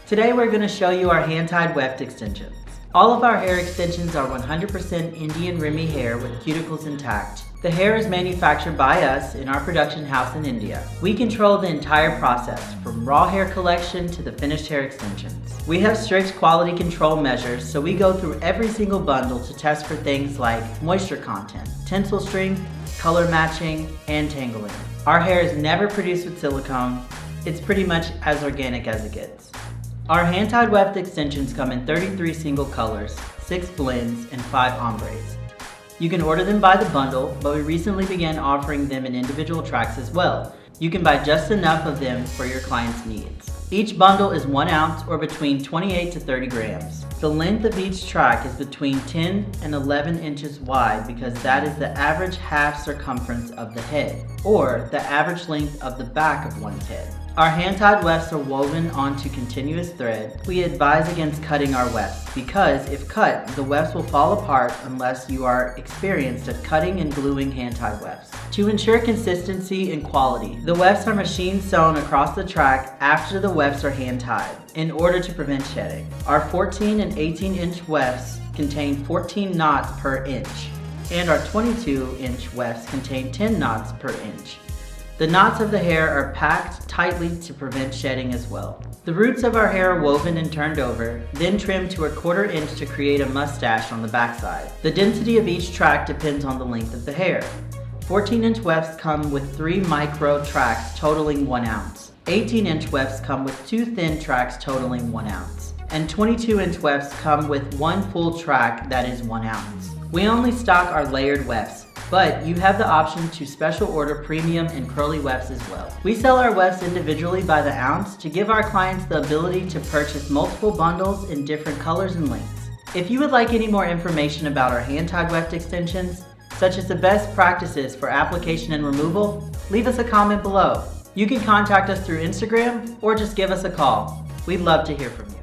Today we're going to show you our hand-tied weft extensions. All of our hair extensions are 100% Indian Rimi hair with cuticles intact. The hair is manufactured by us in our production house in India. We control the entire process, from raw hair collection to the finished hair extensions. We have strict quality control measures, so we go through every single bundle to test for things like moisture content, tensile strength, color matching, and tangling. Our hair is never produced with silicone. It's pretty much as organic as it gets. Our hand-tied weft extensions come in 33 single colors, 6 blends, and 5 ombres. You can order them by the bundle, but we recently began offering them in individual tracks as well. You can buy just enough of them for your client's needs. Each bundle is 1 ounce or between 28 to 30 grams. The length of each track is between 10 and 11 inches wide because that is the average half circumference of the head, or the average length of the back of one's head. Our hand-tied wefts are woven onto continuous thread. We advise against cutting our wefts because if cut, the wefts will fall apart unless you are experienced at cutting and gluing hand-tied wefts. To ensure consistency and quality, the wefts are machine sewn across the track after the wefts are hand-tied in order to prevent shedding. Our 14 and 18-inch wefts contain 14 knots per inch, and our 22-inch wefts contain 10 knots per inch. The knots of the hair are packed tightly to prevent shedding as well. The roots of our hair are woven and turned over, then trimmed to 1/4 inch to create a mustache on the backside. The density of each track depends on the length of the hair. 14-inch wefts come with 3 micro tracks totaling 1 ounce. 18-inch wefts come with 2 thin tracks totaling 1 ounce. And 22-inch wefts come with 1 full track that is 1 ounce. We only stock our layered wefts, but you have the option to special order premium and curly wefts as well. We sell our wefts individually by the ounce to give our clients the ability to purchase multiple bundles in different colors and lengths. If you would like any more information about our hand-tied weft extensions, such as the best practices for application and removal, leave us a comment below. You can contact us through Instagram or just give us a call. We'd love to hear from you.